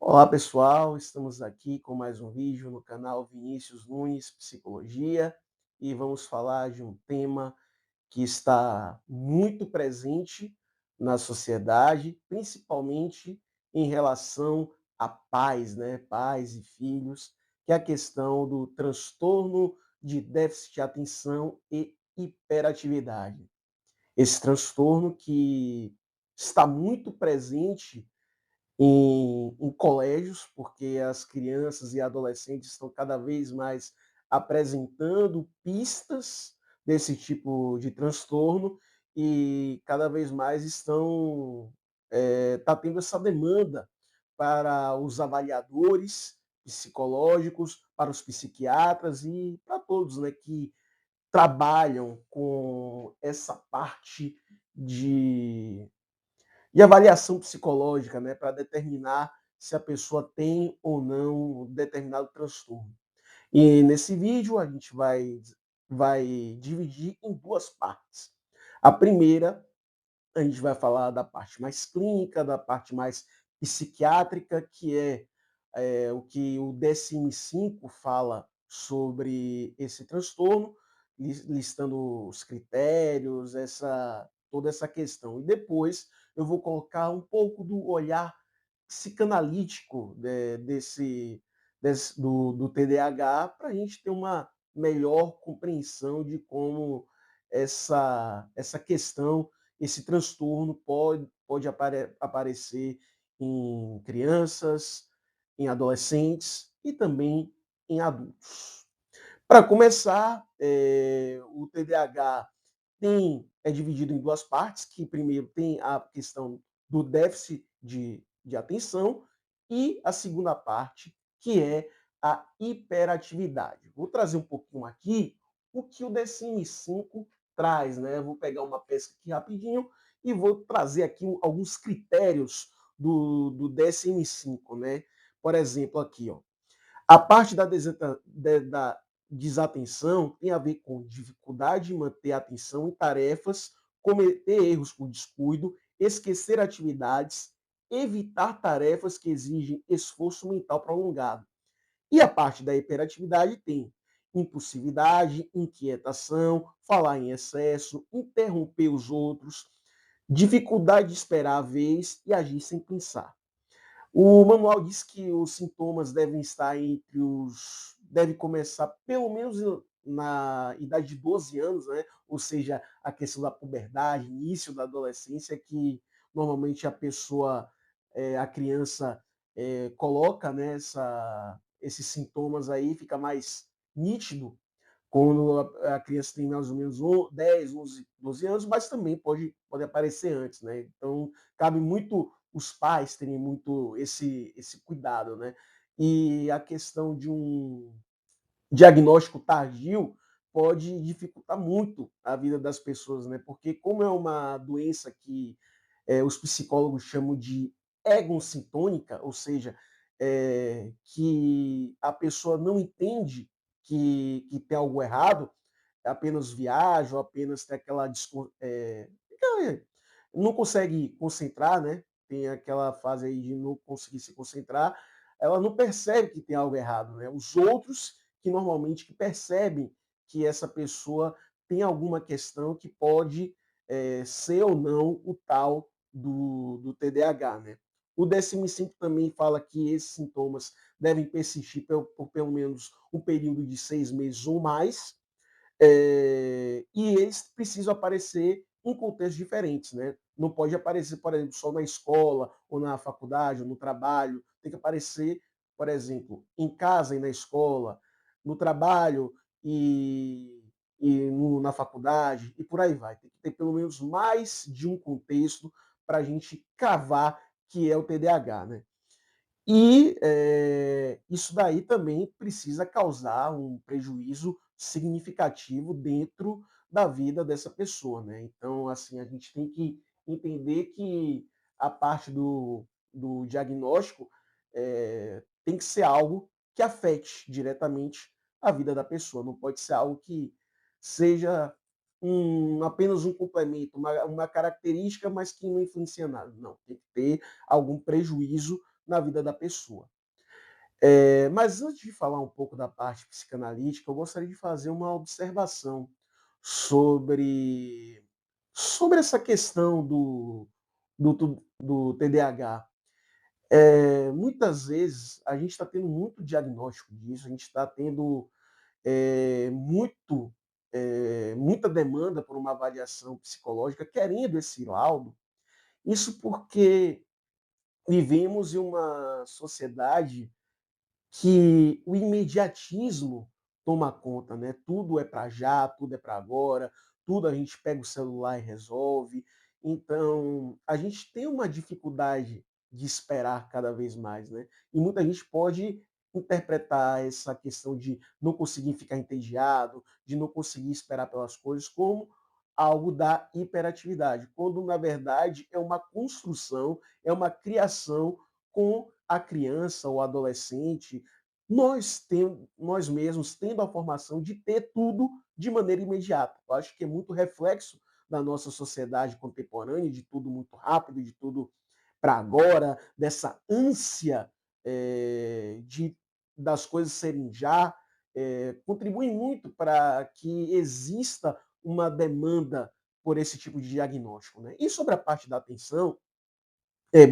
Olá pessoal, estamos aqui com mais um vídeo no canal Vinícius Nunes Psicologia e vamos falar de um tema que está muito presente na sociedade, principalmente em relação a pais, né? Pais e filhos, que é a questão do transtorno de déficit de atenção e hiperatividade. Esse transtorno que está muito presente em colégios, porque as crianças e adolescentes estão cada vez mais apresentando pistas desse tipo de transtorno e cada vez mais tá tendo essa demanda para os avaliadores psicológicos, para os psiquiatras e para todos, né, que trabalham com essa parte de avaliação psicológica, né, para determinar se a pessoa tem ou não um determinado transtorno. E nesse vídeo a gente vai dividir em duas partes. A primeira, a gente vai falar da parte mais clínica, da parte mais psiquiátrica, que é o que o DSM-5 fala sobre esse transtorno, listando os critérios, toda essa questão. E depois eu vou colocar um pouco do olhar psicanalítico do TDAH para a gente ter uma melhor compreensão de como essa questão, esse transtorno pode aparecer em crianças, em adolescentes e também em adultos. Para começar, o TDAH é dividido em duas partes, que primeiro tem a questão do déficit de atenção e a segunda parte, que é a hiperatividade. Vou trazer um pouquinho aqui o que o DSM-5 traz, né? Vou pegar uma pesca aqui rapidinho e vou trazer aqui alguns critérios do DSM-5, né? Por exemplo, aqui, ó, a parte da desatenção tem a ver com dificuldade de manter a atenção em tarefas, cometer erros por descuido, esquecer atividades, evitar tarefas que exigem esforço mental prolongado. E a parte da hiperatividade tem impulsividade, inquietação, falar em excesso, interromper os outros, dificuldade de esperar a vez e agir sem pensar. O manual diz que os sintomas devem estar entre os deve começar pelo menos na idade de 12 anos, né, ou seja, a questão da puberdade, início da adolescência, que normalmente a criança, coloca, né, esses sintomas aí, fica mais nítido quando a criança tem mais ou menos 10, 11, 12 anos, mas também pode aparecer antes, né? Então, cabe muito os pais terem muito esse cuidado, né? E a questão de um diagnóstico tardio pode dificultar muito a vida das pessoas, né? Porque como é uma doença que os psicólogos chamam de egossintônica, ou seja, que a pessoa não entende que tem algo errado, apenas viaja, ou apenas tem não consegue concentrar, né? Tem aquela fase aí de não conseguir se concentrar, ela não percebe que tem algo errado, né? Os outros que normalmente que percebem que essa pessoa tem alguma questão que pode ser ou não o tal do TDAH, né? O DSM-5 também fala que esses sintomas devem persistir por pelo menos um período de 6 meses ou mais, e eles precisam aparecer em contextos diferentes, né? Não pode aparecer, por exemplo, só na escola, ou na faculdade, ou no trabalho. Tem que aparecer, por exemplo, em casa e na escola, no trabalho na faculdade, e por aí vai. Tem que ter pelo menos mais de um contexto para a gente cavar que é o TDAH, né? E isso daí também precisa causar um prejuízo significativo dentro da vida dessa pessoa, né. Então, assim, a gente tem que entender que a parte do diagnóstico, tem que ser algo que afete diretamente a vida da pessoa, não pode ser algo que seja apenas um complemento, uma característica, mas que não influencia nada. Não, tem que ter algum prejuízo na vida da pessoa. Mas antes de falar um pouco da parte psicanalítica, eu gostaria de fazer uma observação sobre essa questão do TDAH. Muitas vezes a gente está tendo muito diagnóstico disso, a gente está tendo muita demanda por uma avaliação psicológica, querendo esse laudo. Isso porque vivemos em uma sociedade que o imediatismo toma conta, né? Tudo é para já, tudo é para agora, tudo a gente pega o celular e resolve. Então, a gente tem uma dificuldade de esperar cada vez mais, né? E muita gente pode interpretar essa questão de não conseguir ficar entediado, de não conseguir esperar pelas coisas, como algo da hiperatividade, quando na verdade é uma construção, é uma criação com a criança ou adolescente, nós mesmos tendo a formação de ter tudo de maneira imediata. Eu acho que é muito reflexo da nossa sociedade contemporânea, de tudo muito rápido, de tudo para agora, dessa ânsia de das coisas serem já, contribui muito para que exista uma demanda por esse tipo de diagnóstico. Né? E sobre a parte da atenção,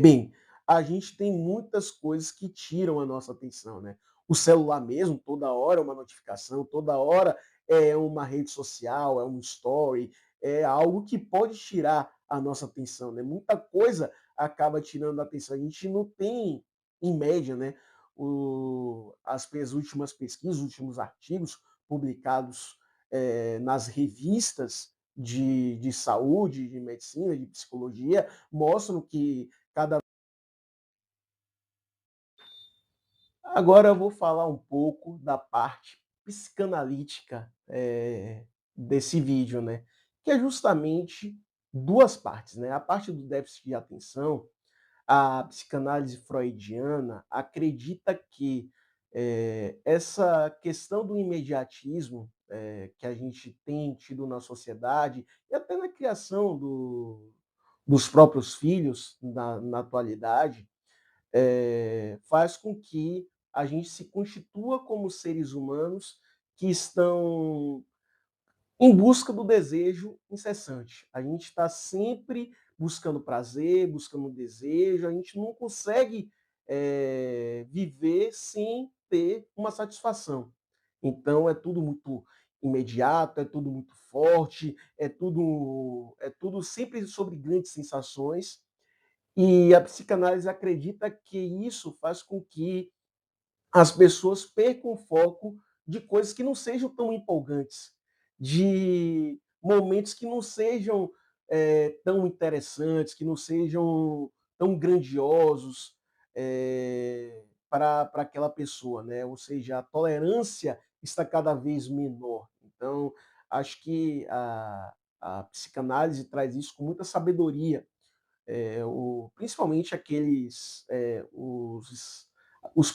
bem, a gente tem muitas coisas que tiram a nossa atenção, né? O celular mesmo, toda hora é uma notificação, toda hora é uma rede social, é um story, é algo que pode tirar a nossa atenção, né? Muita coisa acaba tirando a atenção. A gente não tem, em média, né, as últimas pesquisas, os últimos artigos publicados nas revistas de saúde, de medicina, de psicologia, mostram que cada Agora eu vou falar um pouco da parte psicanalítica, desse vídeo, né, que é justamente 2 partes, né. A parte do déficit de atenção, a psicanálise freudiana acredita que, essa questão do imediatismo, que a gente tem tido na sociedade e até na criação dos próprios filhos na atualidade, faz com que a gente se constitua como seres humanos que estão em busca do desejo incessante. A gente está sempre buscando prazer, buscando desejo, a gente não consegue viver sem ter uma satisfação. Então é tudo muito imediato, é tudo muito forte, é tudo sempre sobre grandes sensações, e a psicanálise acredita que isso faz com que as pessoas percam o foco de coisas que não sejam tão empolgantes, de momentos que não sejam tão interessantes, que não sejam tão grandiosos para aquela pessoa, né? Ou seja, a tolerância está cada vez menor. Então, acho que a psicanálise traz isso com muita sabedoria, principalmente os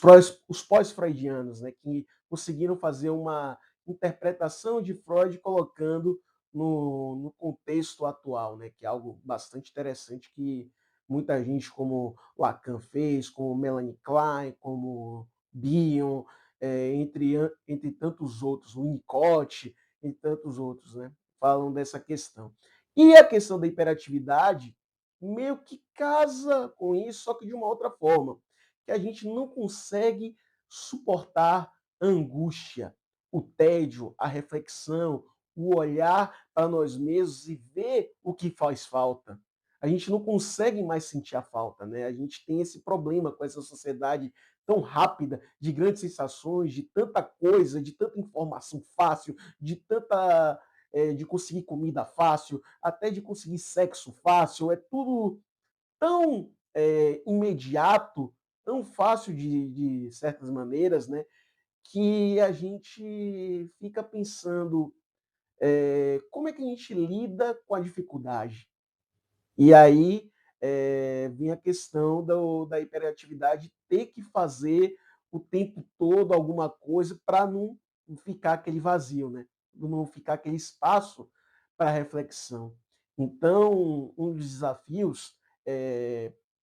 pós-freudianos, né, que conseguiram fazer uma interpretação de Freud colocando no contexto atual, né, que é algo bastante interessante que muita gente como Lacan fez, como Melanie Klein, como Bion, entre tantos outros, Winnicott e tantos outros, né, falam dessa questão. E a questão da hiperatividade meio que casa com isso, só que de uma outra forma, que a gente não consegue suportar a angústia, o tédio, a reflexão, o olhar para nós mesmos e ver o que faz falta. A gente não consegue mais sentir a falta, né? A gente tem esse problema com essa sociedade tão rápida, de grandes sensações, de tanta coisa, de tanta informação fácil, de conseguir comida fácil, até de conseguir sexo fácil, é tudo tão imediato, tão fácil de certas maneiras, né, que a gente fica pensando como é que a gente lida com a dificuldade. E aí vem a questão da hiperatividade ter que fazer o tempo todo alguma coisa para não ficar aquele vazio, né? Não ficar aquele espaço para reflexão. Então, um dos desafios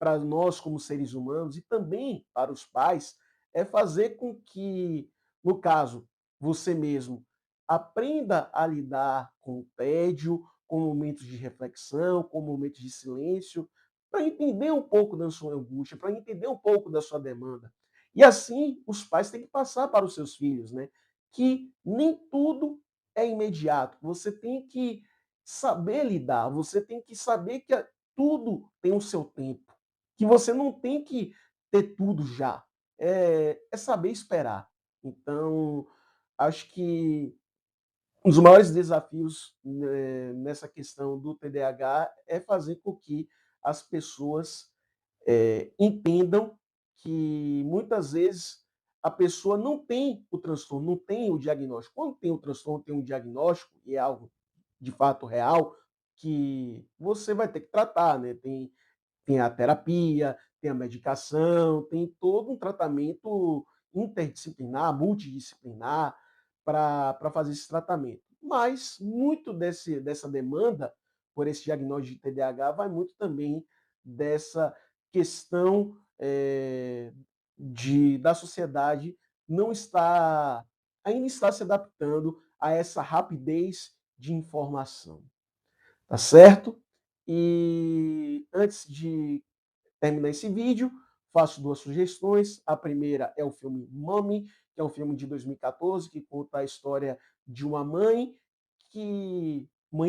para nós como seres humanos e também para os pais, é fazer com que, no caso, você mesmo aprenda a lidar com o tédio, com momentos de reflexão, com momentos de silêncio, para entender um pouco da sua angústia, para entender um pouco da sua demanda. E assim, os pais têm que passar para os seus filhos, né? Que nem tudo é imediato. Você tem que saber lidar, você tem que saber que tudo tem o seu tempo, que você não tem que ter tudo já. É saber esperar. Então, acho que um dos maiores desafios, né, nessa questão do TDAH é fazer com que as pessoas entendam que muitas vezes a pessoa não tem o transtorno, não tem o diagnóstico. Quando tem o transtorno, tem um diagnóstico, e é algo de fato real, que você vai ter que tratar, né? Tem a terapia, tem a medicação, tem todo um tratamento interdisciplinar, multidisciplinar, para fazer esse tratamento. Mas muito dessa demanda por esse diagnóstico de TDAH vai muito também dessa questão da sociedade não estar, ainda está se adaptando a essa rapidez de informação. Tá certo? E antes de terminar esse vídeo, faço duas sugestões. A primeira é o filme Mommy, que é um filme de 2014 que conta a história de uma mãe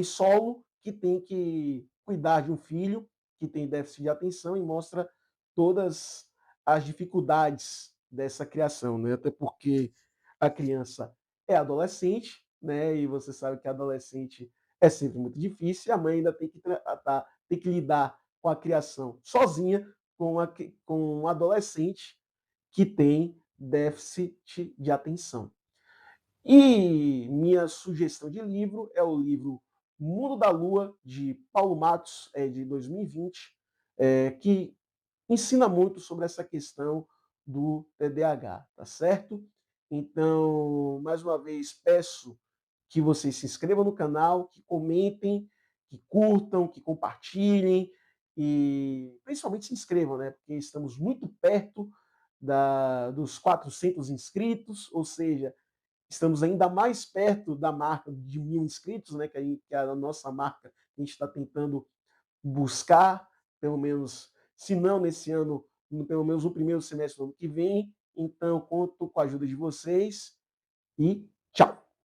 solo, que tem que cuidar de um filho que tem déficit de atenção e mostra todas as dificuldades dessa criação, né? Até porque a criança é adolescente, né? E você sabe que adolescente é sempre muito difícil, e a mãe ainda tem que lidar com a criação sozinha, com um adolescente que tem déficit de atenção. E minha sugestão de livro é o livro Mundo da Lua, de Paulo Matos, de 2020, que ensina muito sobre essa questão do TDAH, tá certo? Então, mais uma vez, peço que vocês se inscrevam no canal, que comentem, que curtam, que compartilhem e principalmente se inscrevam, né? Porque estamos muito perto dos 400 inscritos, ou seja, estamos ainda mais perto da marca de 1.000 inscritos, né? Que é a nossa marca que a gente está tentando buscar, pelo menos, se não nesse ano, pelo menos no primeiro semestre do ano que vem. Então, conto com a ajuda de vocês e tchau!